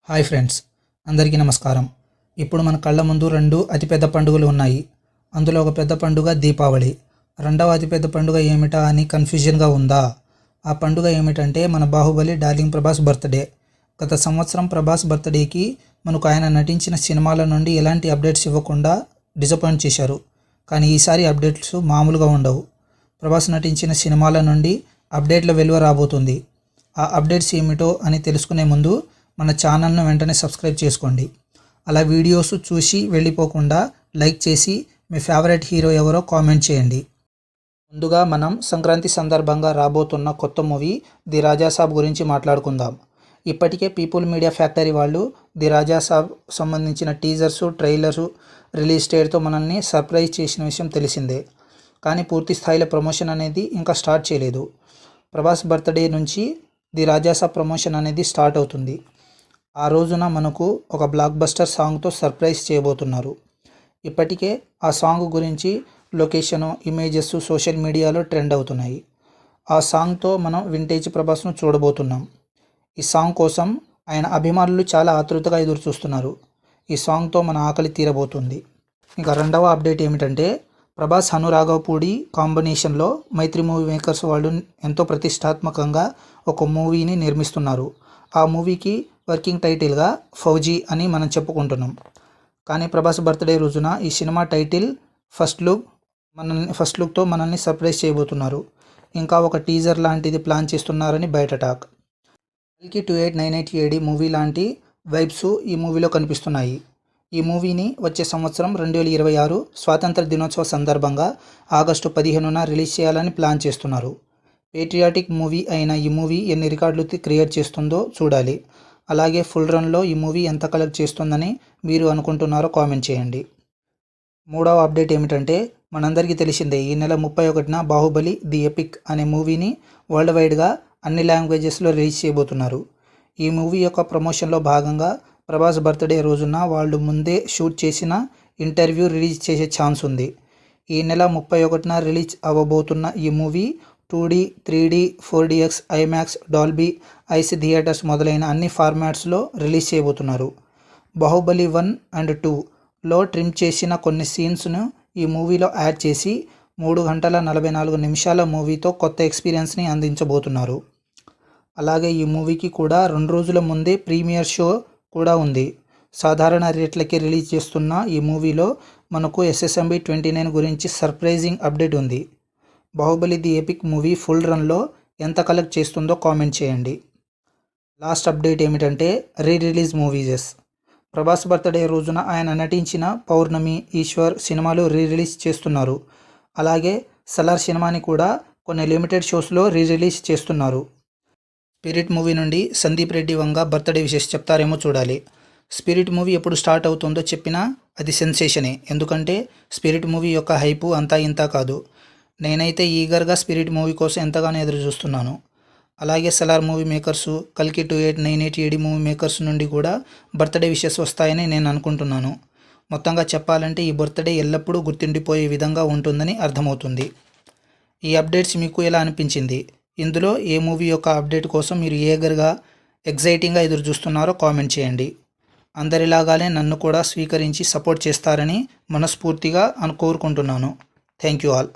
Hi friends, అందరికీ నమస్కారం. ఇప్పుడు మన కళ్ళ ముందు రెండు అతిపెద్ద పండుగలు ఉన్నాయి. అందులో ఒక పెద్ద పండుగ దీపావళి, రెండవ అతిపెద్ద పండుగ ఏమిటా అని కన్ఫ్యూజన్గా ఉందా? ఆ పండుగ ఏమిటంటే మన బాహుబలి డార్లింగ్ ప్రభాస్ బర్త్డే. గత సంవత్సరం ప్రభాస్ బర్త్డేకి మనకు ఆయన నటించిన సినిమాల నుండి ఎలాంటి అప్డేట్స్ ఇవ్వకుండా డిసప్పాయింట్ చేశారు. కానీ ఈసారి అప్డేట్స్ మామూలుగా ఉండవు. ప్రభాస్ నటించిన సినిమాల నుండి అప్డేట్ల వెలువ రాబోతుంది. ఆ అప్డేట్స్ ఏమిటో అని తెలుసుకునే ముందు మన ఛానల్ను వెంటనే సబ్స్క్రైబ్ చేసుకోండి. అలా వీడియోస్ చూసి వెళ్ళిపోకుండా లైక్ చేసి మీ ఫేవరెట్ హీరో ఎవరో కామెంట్ చేయండి. ముందుగా మనం సంక్రాంతి సందర్భంగా రాబోతున్న కొత్త మూవీ ది రాజాసాబ్ గురించి మాట్లాడుకుందాం. ఇప్పటికే పీపుల్ మీడియా ఫ్యాక్టరీ వాళ్ళు ది రాజాసాబ్ సంబంధించిన టీజర్సు, ట్రైలర్సు రిలీజ్ డేట్తో మనల్ని సర్ప్రైజ్ చేసిన విషయం తెలిసిందే. కానీ పూర్తి స్థాయిలో ప్రమోషన్ అనేది ఇంకా స్టార్ట్ చేయలేదు. ప్రభాస్ బర్త్డే నుంచి ది రాజాసాబ్ ప్రమోషన్ అనేది స్టార్ట్ అవుతుంది. ఆ రోజున మనకు ఒక బ్లాక్ బస్టర్ సాంగ్తో సర్ప్రైజ్ చేయబోతున్నారు. ఇప్పటికే ఆ సాంగ్ గురించి లొకేషను, ఇమేజెస్ సోషల్ మీడియాలో ట్రెండ్ అవుతున్నాయి. ఆ సాంగ్తో మనం వింటేజ్ ప్రభాస్ను చూడబోతున్నాం. ఈ సాంగ్ కోసం ఆయన అభిమానులు చాలా ఆతృతగా ఎదురు చూస్తున్నారు. ఈ సాంగ్తో మన ఆకలి తీరబోతుంది. ఇంకా రెండవ అప్డేట్ ఏమిటంటే ప్రభాస్ అనురాగపూడి కాంబినేషన్లో మైత్రి మూవీ మేకర్స్ వాళ్ళు ఎంతో ప్రతిష్టాత్మకంగా ఒక మూవీని నిర్మిస్తున్నారు. ఆ మూవీకి వర్కింగ్ టైటిల్గా ఫౌజీ అని మనం చెప్పుకుంటున్నాం. కానీ ప్రభాస్ బర్త్డే రోజున ఈ సినిమా టైటిల్ ఫస్ట్ లుక్తో మనల్ని సర్ప్రైజ్ చేయబోతున్నారు. ఇంకా ఒక టీజర్ లాంటిది ప్లాన్ చేస్తున్నారని బయట టాక్. కల్కి 2898 AD మూవీ లాంటి వైబ్స్ ఈ మూవీలో కనిపిస్తున్నాయి. ఈ మూవీని వచ్చే సంవత్సరం 2026 స్వాతంత్ర దినోత్సవ సందర్భంగా ఆగస్టు 15న రిలీజ్ చేయాలని ప్లాన్ చేస్తున్నారు. పేట్రియాటిక్ మూవీ అయిన ఈ మూవీ ఎన్ని రికార్డులు క్రియేట్ చేస్తుందో చూడాలి. అలాగే ఫుల్ రన్లో ఈ మూవీ ఎంత కలెక్ట్ చేస్తుందని మీరు అనుకుంటున్నారో కామెంట్ చేయండి. మూడవ అప్డేట్ ఏమిటంటే మనందరికీ తెలిసిందే, ఈ నెల 31న బాహుబలి ది ఎపిక్ అనే మూవీని వరల్డ్ వైడ్గా అన్ని లాంగ్వేజెస్లో రిలీజ్ చేయబోతున్నారు. ఈ మూవీ యొక్క ప్రమోషన్లో భాగంగా ప్రభాస్ బర్త్డే రోజున వాళ్ళు ముందే షూట్ చేసిన ఇంటర్వ్యూ రిలీజ్ చేసే ఛాన్స్ ఉంది. ఈ నెల 31న రిలీజ్ అవ్వబోతున్న ఈ movie 2D, 3D, 4DX, IMAX, Dolby ice theatres మొదలైన అన్ని ఫార్మాట్స్లో రిలీజ్ చేయబోతున్నారు. బాహుబలి 1 and 2లో ట్రిమ్ చేసిన కొన్ని సీన్స్ను ఈ మూవీలో యాడ్ చేసి 3 గంటల 44 నిమిషాల మూవీతో కొత్త ఎక్స్పీరియన్స్ని అందించబోతున్నారు. అలాగే ఈ మూవీకి కూడా 2 రోజుల ముందే ప్రీమియర్ షో కూడా ఉంది. సాధారణ రేట్లకి రిలీజ్ చేస్తున్న ఈ మూవీలో మనకు SSMB 29 గురించి సర్ప్రైజింగ్ అప్డేట్ ఉంది. Baahubali the epic movie full రన్లో ఎంత కలెక్ట్ చేస్తుందో కామెంట్ చేయండి. లాస్ట్ అప్డేట్ ఏమిటంటే రిలీజ్ మూవీస్. ప్రభాస్ బర్త్డే రోజున ఆయన నటించిన పౌర్ణమి, ఈశ్వర్ సినిమాలు రిలీజ్ చేస్తున్నారు. అలాగే సలార్ సినిమాని కూడా కొన్ని లిమిటెడ్ షోస్లో రిలీజ్ చేస్తున్నారు. స్పిరిట్ మూవీ నుండి సందీప్ రెడ్డి వంగ బర్త్డే విషెస్ చెప్తారేమో చూడాలి. స్పిరిట్ మూవీ ఎప్పుడు స్టార్ట్ అవుతుందో చెప్పినా అది సెన్సేషనే. ఎందుకంటే స్పిరిట్ మూవీ యొక్క హైపు అంతా ఇంతా కాదు. నేనైతే ఈగర్గా స్పిరిట్ మూవీ కోసం ఎంతగానో ఎదురు చూస్తున్నాను. అలాగే సలార్ మూవీ మేకర్సు, కల్కి 2898 AD మూవీ మేకర్స్ నుండి కూడా బర్త్డే విషెస్ వస్తాయని నేను అనుకుంటున్నాను. మొత్తంగా చెప్పాలంటే ఈ బర్త్డే ఎల్లప్పుడూ గుర్తుండిపోయే విధంగా ఉంటుందని అర్థమవుతుంది. ఈ అప్డేట్స్ మీకు ఎలా అనిపించింది? ఇందులో ఏ మూవీ యొక్క అప్డేట్ కోసం మీరు ఈగర్గా, ఎగ్జైటింగ్గా ఎదురు చూస్తున్నారో కామెంట్ చేయండి. అందరిలాగానే నన్ను కూడా స్వీకరించి సపోర్ట్ చేస్తారని మనస్ఫూర్తిగా కోరుకుంటున్నాను. Thank you all.